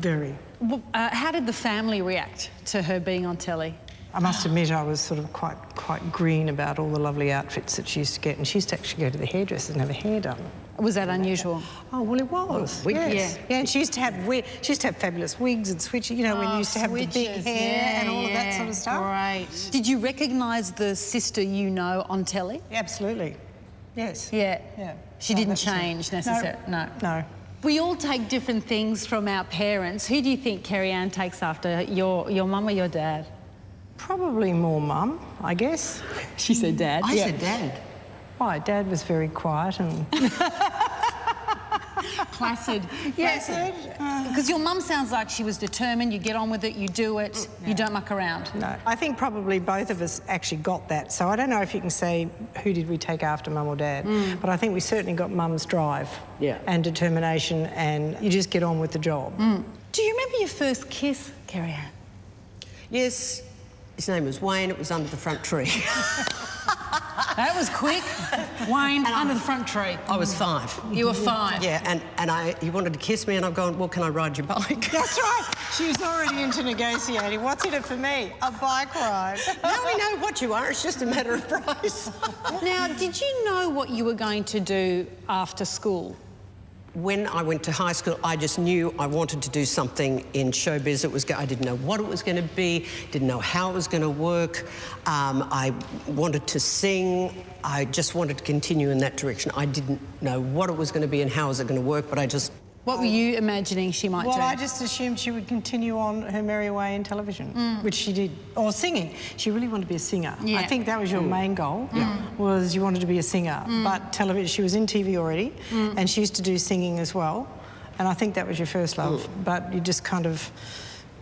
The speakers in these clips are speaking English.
Very. Well, how did the family react to her being on telly? I must admit I was sort of quite green about all the lovely outfits that she used to get, and she used to actually go to the hairdresser and have her hair done. Was that unusual? Oh, well, it was. Yes. Yeah, and she used to have fabulous wigs and switches, you know, when you used to have the big hair and all of that sort of stuff. Right. Did you recognise the sister you know on telly? Absolutely. Yes. Yeah. Yeah. She didn't change necessarily? No. We all take different things from our parents. Who do you think Kerri Ann takes after, your mum or your dad? Probably more mum, I guess. She said dad. I said dad. Why? Dad was very quiet and... Placid. Placid. Because your mum sounds like she was determined, you get on with it, you do it, you don't muck around. No. I think probably both of us actually got that. So I don't know if you can say who did we take after mum or dad, but I think we certainly got mum's drive and determination, and you just get on with the job. Do you remember your first kiss, Kerri Ann? Yes, his name was Wayne. It was under the front tree. That was quick. Wayne, under the front tree. I was 5. You were 5? Yeah, and he wanted to kiss me, and I'm going, well, can I ride your bike? That's right. She was already into negotiating. What's in it for me? A bike ride. Now we know what you are. It's just a matter of price. Now, did you know what you were going to do after school? When I went to high school, I just knew I wanted to do something in showbiz. I didn't know what it was going to be, didn't know how it was going to work. I wanted to sing. I just wanted to continue in that direction. I didn't know what it was going to be and how was it going to work, but I just... What were you imagining she might do? Well, I just assumed she would continue on her merry way in television, which she did. Or singing. She really wanted to be a singer. Yeah. I think that was your main goal, was you wanted to be a singer. But television, she was in TV already, and she used to do singing as well. And I think that was your first love. But you just kind of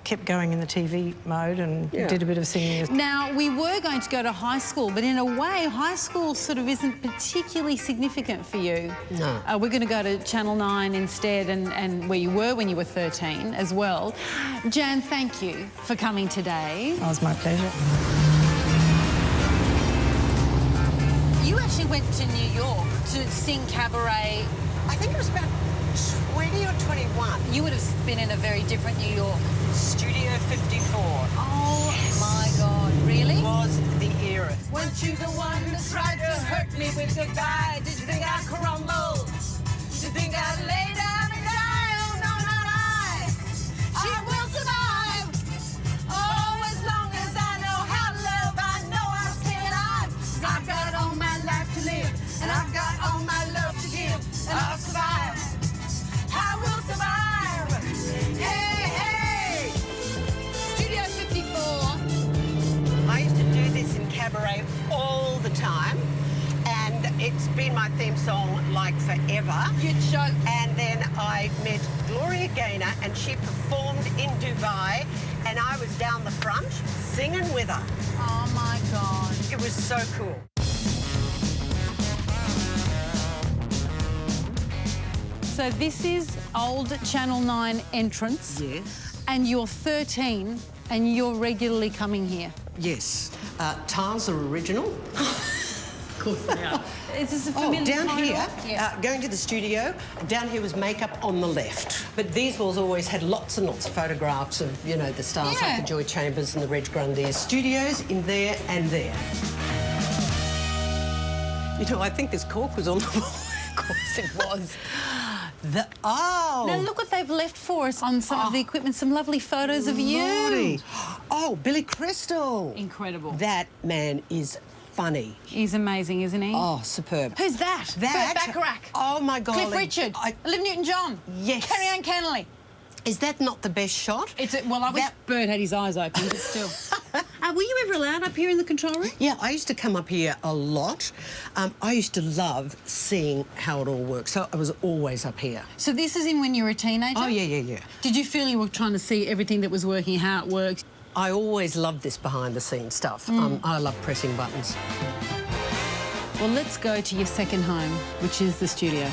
kept going in the TV mode and did a bit of singing. Now, we were going to go to high school, but in a way, high school sort of isn't particularly significant for you. No. We're going to go to Channel 9 instead, and where you were when you were 13 as well. Jan, thank you for coming today. That was my pleasure. You actually went to New York to sing cabaret. I think it was about 20 or 21. You would have been in a very different New York. Studio 54. Oh, my God. Really? Was the era. Weren't you the one that tried to hurt me with goodbye? Did you think I'd crumble? Did you think I'd lay down and die? Oh, no, not I. She will survive. Oh, as long as I know how to love, I know I'll stay alive. 'Cause I've got all my life to live, and I've got all my love to give, and I'll survive. I will survive. Hey, hey. Studio 54. I used to do this in cabaret all the time, and it's been my theme song like forever. You joke. And then I met Gloria Gaynor, and she performed in Dubai, and I was down the front singing with her. Oh, my God. It was so cool. So this is old Channel 9 entrance. Yes. And you're 13 and you're regularly coming here. Yes. Tiles are original. Of course they are. Is this a familiar down corridor? here, Yes. going to the studio, down here was makeup on the left. But these walls always had lots and lots of photographs of, you know, the stars like the Joy Chambers and the Reg Grundys. Studios in there and there. You know, I think this cork was on the wall. Of course it was. Now look what they've left for us on some of the equipment, some lovely photos of you. Lordy. Oh, Billy Crystal. Incredible. That man is funny. He's amazing, isn't he? Oh, superb. Who's that? That? Burt Bacharach. Oh, my God. Cliff Richard. Olivia Newton-John. Yes. Kerri Ann Kennerley. Is that not the best shot? Well, I wish Bert had his eyes open, but still. Were you ever allowed up here in the control room? Yeah, I used to come up here a lot. I used to love seeing how it all works, so I was always up here. So this is in when you were a teenager? Oh, yeah. Did you feel you were trying to see everything that was working, how it worked? I always loved this behind-the-scenes stuff. I love pressing buttons. Well, let's go to your second home, which is the studio.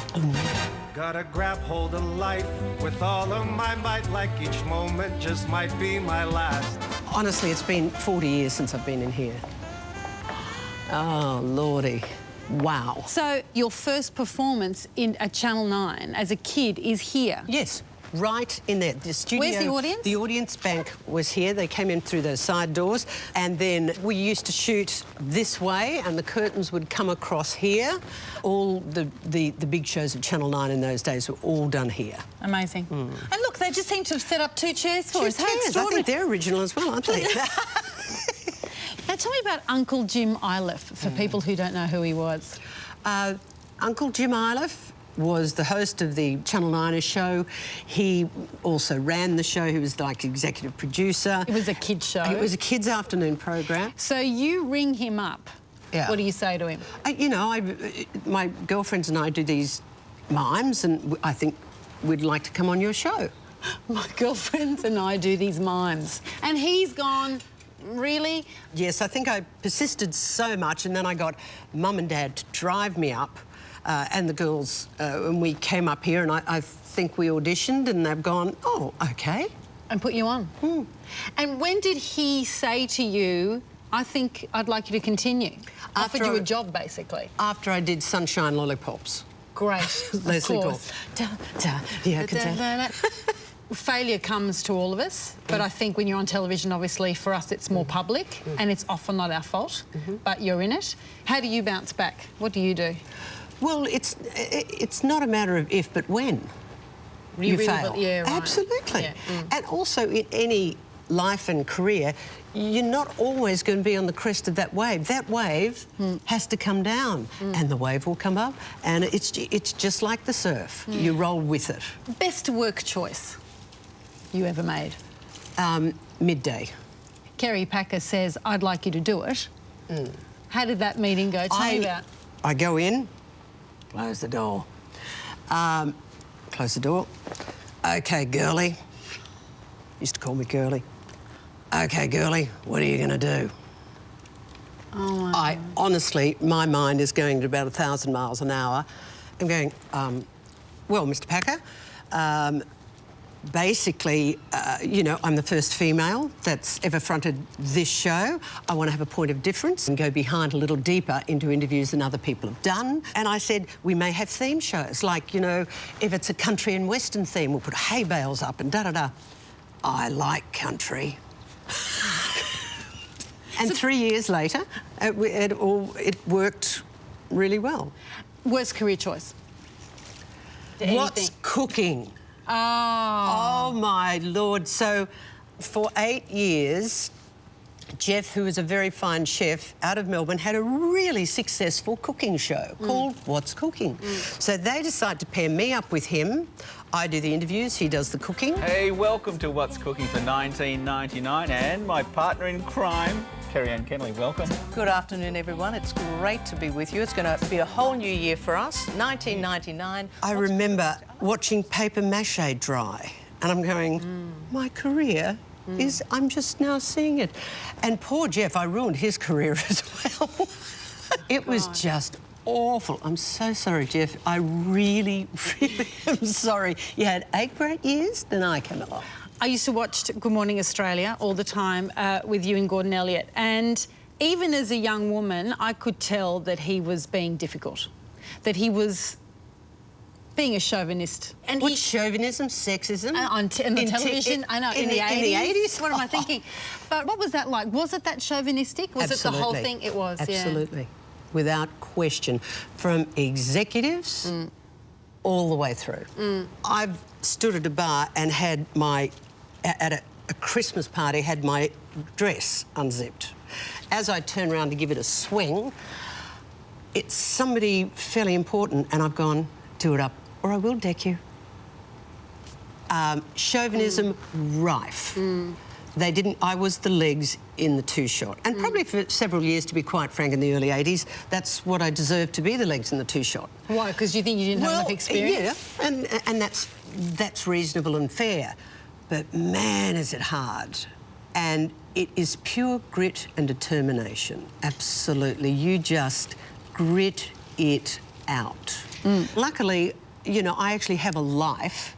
Gotta grab hold of life with all of my might, like each moment just might be my last. Honestly, it's been 40 years since I've been in here. Oh, Lordy. Wow. So your first performance in a Channel 9 as a kid is here? Yes. right in there. The studio... Where's the audience? The audience bank was here. They came in through those side doors, and then we used to shoot this way, and the curtains would come across here. All the big shows of Channel 9 in those days were all done here. Amazing. And look, they just seem to have set up 2 chairs for us. How I extraordinary. think they're original as well, aren't they? Now, tell me about Uncle Jim Iliff, for people who don't know who he was. Uncle Jim Iliff was the host of the Channel 9 show. He also ran the show. He was like executive producer. It was a kids' show. It was a kids' afternoon program. So you ring him up. Yeah. What do you say to him? You know, my girlfriends and I do these mimes, and I think we'd like to come on your show. My girlfriends and I do these mimes. And he's gone, really? Yes, I think I persisted so much, and then I got Mum and Dad to drive me up, and the girls, and we came up here, and I think we auditioned, and they've gone, oh, OK. And put you on. And when did he say to you, I think I'd like you to continue? Offered you a job, basically. After I did Sunshine Lollipops. Great, Leslie of course. Failure comes to all of us, but I think when you're on television, obviously, for us, it's more public, and it's often not our fault, but you're in it. How do you bounce back? What do you do? Well, it's not a matter of if, but when you fail. Yeah, right. Absolutely. Yeah. And also, in any life and career, you're not always going to be on the crest of that wave. That wave has to come down, and the wave will come up, and it's just like the surf. You roll with it. Best work choice you ever made? Midday. Kerri Packer says, I'd like you to do it. How did that meeting go? Tell me about. I go in, close the door. Close the door. OK, girlie. Used to call me girlie. OK, girlie, what are you going to do? Oh, I honestly, my mind is going at about 1,000 miles an hour. I'm going, well, Mr. Packer, basically, you know, I'm the first female that's ever fronted this show. I want to have a point of difference and go behind a little deeper into interviews than other people have done. And I said, we may have theme shows, like, you know, if it's a country and western theme, we'll put hay bales up and da-da-da. I like country. And 3 years later, it worked really well. Worst career choice? What's cooking? Oh, my Lord. So, for 8 years, Jeff, who is a very fine chef out of Melbourne, had a really successful cooking show called What's Cooking. So they decided to pair me up with him. I do the interviews, he does the cooking. Hey, welcome to What's Cooking for 1999, and my partner in crime, Kerri and Kennerley, welcome. Good afternoon, everyone. It's great to be with you. It's going to be a whole new year for us, 1999. I remember watching paper mache dry, and I'm going, my career is, I'm just now seeing it. And poor Jeff, I ruined his career as well. It was just awful. I'm so sorry, Jeff. I really, really am sorry. You had 8 great years, then I came along. I used to watch Good Morning Australia all the time with you and Gordon Elliott, and even as a young woman, I could tell that he was being difficult, that he was being a chauvinist. And What, chauvinism, sexism? On the television, I know, in the 80s. In the 80s? What am I thinking? But what was that like? Was it that chauvinistic? Was it the whole thing? It was, Absolutely. Yeah. Without question. From executives all the way through. I've stood at a bar and had my, at a Christmas party, had my dress unzipped. As I turn around to give it a swing, it's somebody fairly important, and I've gone, do it up, or I will deck you. Chauvinism rife. They didn't... I was the legs in the two-shot. And probably for several years, to be quite frank, in the early 80s, that's what I deserved to be, the legs in the two-shot. Why? Because you think you didn't have enough experience? Yeah, and that's reasonable and fair. But, man, is it hard. And it is pure grit and determination. Absolutely. You just grit it out. Luckily, you know, I actually have a life,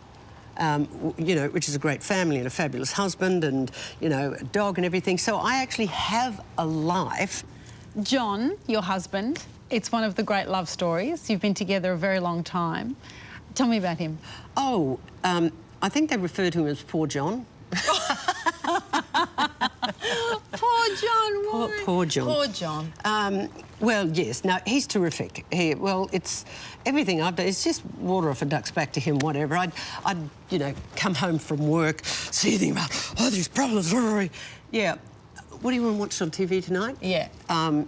you know, which is a great family and a fabulous husband and, you know, a dog and everything. So I actually have a life. John, your husband, it's one of the great love stories. You've been together a very long time. Tell me about him. Oh, I think they refer to him as Poor John. Poor John, why? Poor John. Poor John. Well, yes. No, he's terrific. It's everything I've done. It's just water off a duck's back to him, whatever. I'd come home from work, see anything about, these problems. Yeah. What do you want to watch on TV tonight? Yeah. And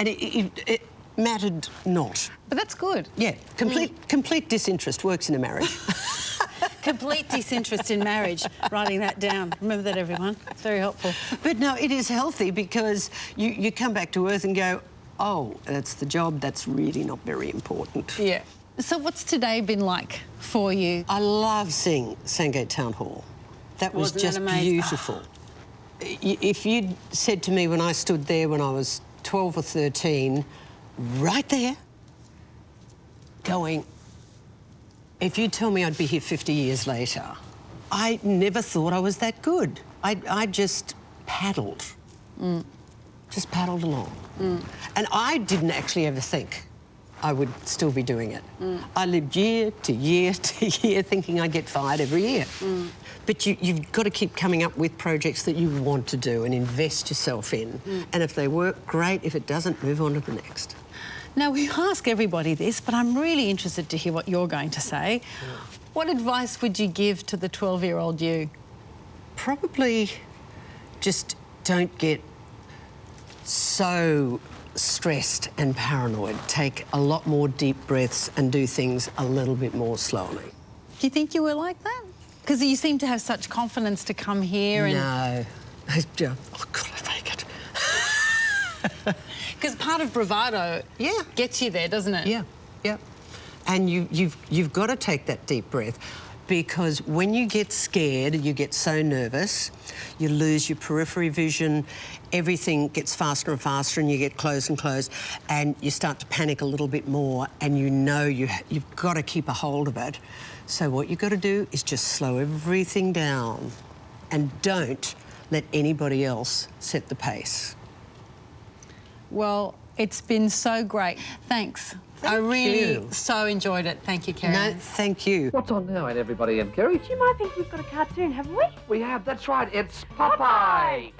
it mattered not. But that's good. Yeah. Complete disinterest works in a marriage. Complete disinterest in marriage. Writing that down. Remember that, everyone. It's very helpful. But no, it is healthy because you come back to earth and go, oh, that's the job, that's really not very important. Yeah. So what's today been like for you? I love seeing Sandgate Town Hall. That was Wasn't that just amazing? beautiful. If you'd said to me when I stood there when I was 12 or 13, right there, going, if you tell me I'd be here 50 years later, I never thought I was that good. I just paddled. Just paddled along. And I didn't actually ever think I would still be doing it. I lived year to year to year thinking I'd get fired every year. But you've got to keep coming up with projects that you want to do and invest yourself in. And if they work, great. If it doesn't, move on to the next. Now, we ask everybody this, but I'm really interested to hear what you're going to say. What advice would you give to the 12-year-old you? Probably just don't get so stressed and paranoid. Take a lot more deep breaths and do things a little bit more slowly. Do you think you were like that? Because you seem to have such confidence to come here and... No. Oh, God, I fake it. Because part of bravado gets you there, doesn't it? Yeah. And you've got to take that deep breath because when you get scared, you get so nervous, you lose your periphery vision, everything gets faster and faster and you get close and close and you start to panic a little bit more and you know you've got to keep a hold of it. So what you've got to do is just slow everything down and don't let anybody else set the pace. Well, it's been so great. Thanks. I really so enjoyed it. Thank you, Kerri. No, thank you. What's on now, everybody and Kerri? Jim, I think we've got a cartoon, haven't we? We have, that's right, it's Popeye!